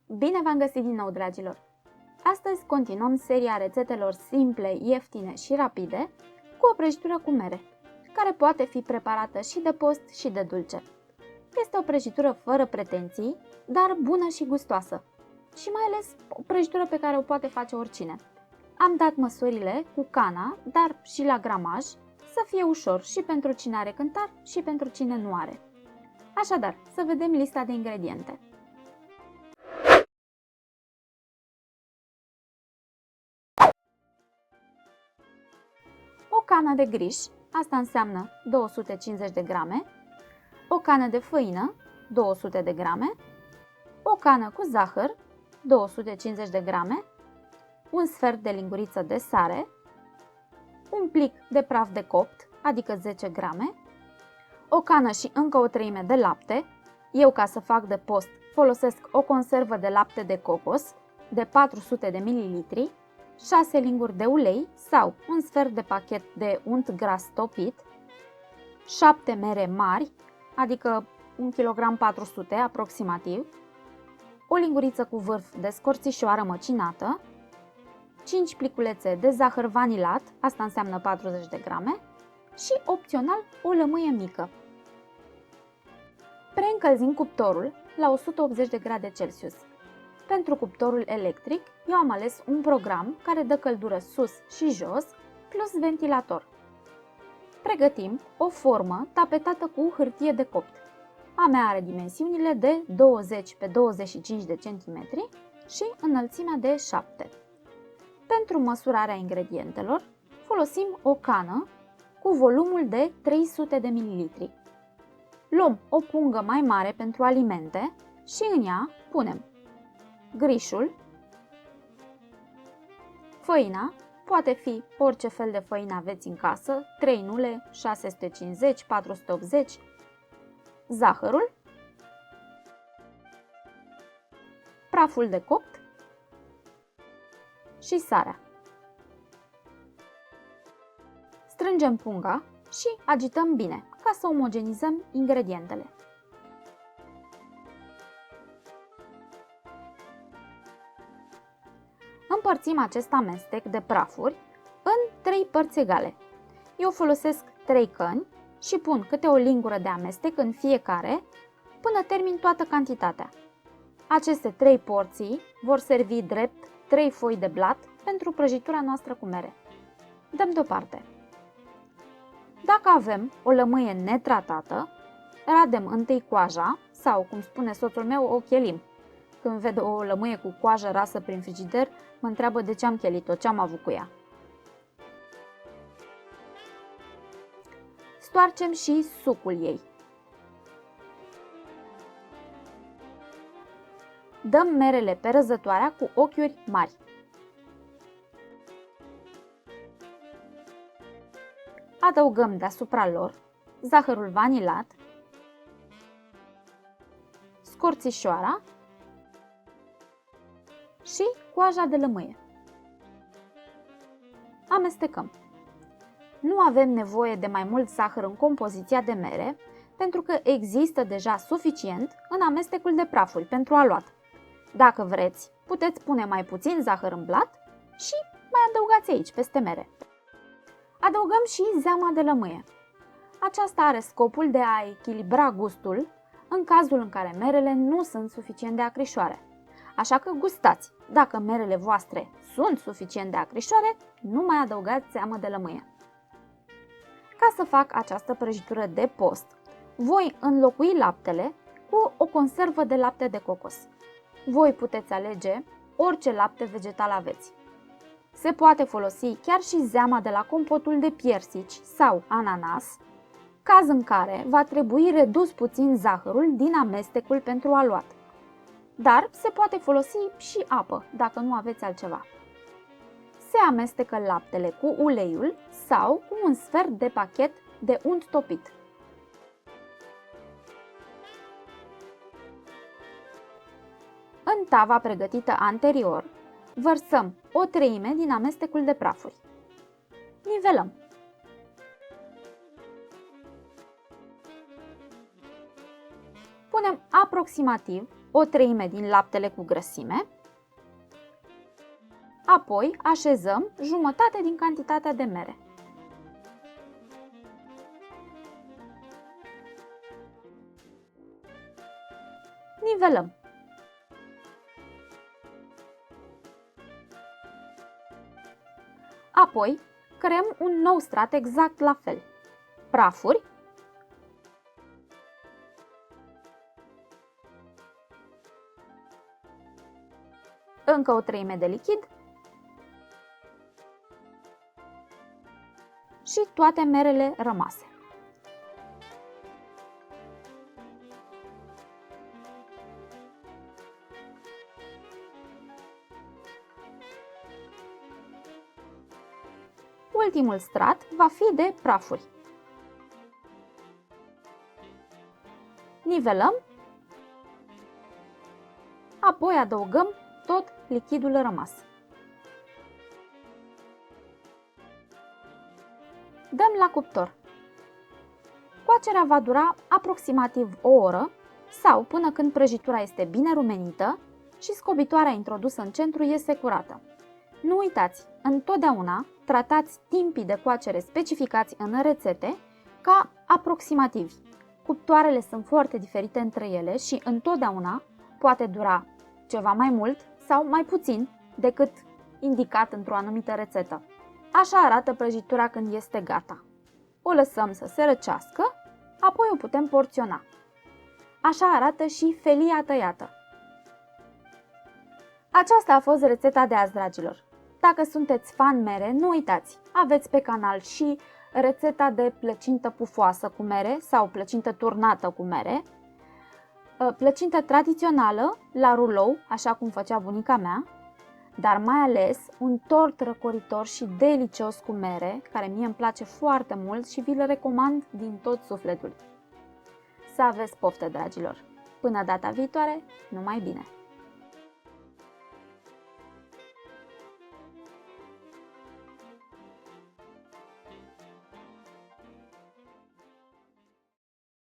Bine v-am găsit din nou, dragilor! Astăzi continuăm seria rețetelor simple, ieftine și rapide cu o prăjitură cu mere, care poate fi preparată și de post și de dulce. Este o prăjitură fără pretenții, dar bună și gustoasă și mai ales o prăjitură pe care o poate face oricine. Am dat măsurile cu cana, dar și la gramaj, să fie ușor și pentru cine are cântar și pentru cine nu are. Așadar, să vedem lista de ingrediente. O cană de griș, asta înseamnă 250 de grame, o cană de făină, 200 de grame, o cană cu zahăr, 250 de grame, un sfert de linguriță de sare, un plic de praf de copt, adică 10 grame, o cană și încă o treime de lapte. Eu, ca să fac de post, folosesc o conservă de lapte de cocos de 400 de ml, 6 linguri de ulei sau un sfert de pachet de unt gras topit, 7 mere mari, adică 1,4 kg aproximativ, o linguriță cu vârf de scorțișoară măcinată, 5 pliculețe de zahăr vanilat, asta înseamnă 40 de grame, și opțional o lămâie mică. Preîncălzim cuptorul la 180 de grade Celsius. Pentru cuptorul electric, eu am ales un program care dă căldură sus și jos, plus ventilator. Pregătim o formă tapetată cu hârtie de copt. A mea are dimensiunile de 20 x 25 de cm și înălțimea de 7. Pentru măsurarea ingredientelor, folosim o cană cu volumul de 300 de ml. Luăm o pungă mai mare pentru alimente și în ea punem grișul, făina, poate fi orice fel de făină aveți în casă, 3 nule, 650, 480, zahărul, praful de copt și sarea. Strângem punga și agităm bine, ca să omogenizăm ingredientele. Împărțim acest amestec de prafuri în 3 părți egale. Eu folosesc 3 căni și pun câte o lingură de amestec în fiecare până termin toată cantitatea. Aceste 3 porții vor servi drept 3 foi de blat pentru prăjitura noastră cu mere. Dăm deoparte. Dacă avem o lămâie netratată, radem întâi coaja sau, cum spune soțul meu, o chelim. Când vede o lămâie cu coajă rasă prin frigider, mă întreabă de ce am chelit-o, ce am avut cu ea. Stoarcem și sucul ei. Dăm merele pe răzătoarea cu ochiuri mari. Adăugăm deasupra lor zahărul vanilat, scorțișoara și coaja de lămâie. Amestecăm. Nu avem nevoie de mai mult zahăr în compoziția de mere, pentru că există deja suficient în amestecul de prafuri pentru aluat. Dacă vreți, puteți pune mai puțin zahăr în blat și mai adăugați aici, peste mere. Adăugăm și zeama de lămâie. Aceasta are scopul de a echilibra gustul în cazul în care merele nu sunt suficient de acrișoare. Așa că gustați! Dacă merele voastre sunt suficient de acrișoare, nu mai adăugați zeamă de lămâie. Ca să fac această prăjitură de post, voi înlocui laptele cu o conservă de lapte de cocos. Voi puteți alege orice lapte vegetal aveți. Se poate folosi chiar și zeama de la compotul de piersici sau ananas, caz în care va trebui redus puțin zahărul din amestecul pentru aluat. Dar se poate folosi și apă, dacă nu aveți altceva. Se amestecă laptele cu uleiul sau cu un sfert de pachet de unt topit. În tava pregătită anterior, vărsăm o treime din amestecul de prafuri. Nivelăm. Punem aproximativ 1/3 din laptele cu grăsime. Apoi așezăm jumătate din cantitatea de mere. Nivelăm. Apoi creăm un nou strat exact la fel. Prafuri, încă 1/3 de lichid și toate merele rămase. Ultimul strat va fi de prafuri. Nivelăm, apoi adăugăm tot lichidul rămas. Dăm la cuptor. Coacerea va dura aproximativ o oră sau până când prăjitura este bine rumenită și scobitoarea introdusă în centru este curată. Nu uitați, întotdeauna tratați timpii de coacere specificați în rețete ca aproximativi. Cuptoarele sunt foarte diferite între ele și întotdeauna poate dura ceva mai mult sau mai puțin decât indicat într-o anumită rețetă. Așa arată prăjitura când este gata. O lăsăm să se răcească, apoi o putem porționa. Așa arată și felia tăiată. Aceasta a fost rețeta de azi, dragilor. Dacă sunteți fan mere, nu uitați, aveți pe canal și rețeta de plăcintă pufoasă cu mere sau plăcintă turnată cu mere, plăcintă tradițională la rulou, așa cum făcea bunica mea, dar mai ales un tort răcoritor și delicios cu mere, care mie îmi place foarte mult și vi-l recomand din tot sufletul. Să aveți poftă, dragilor! Până data viitoare, numai bine!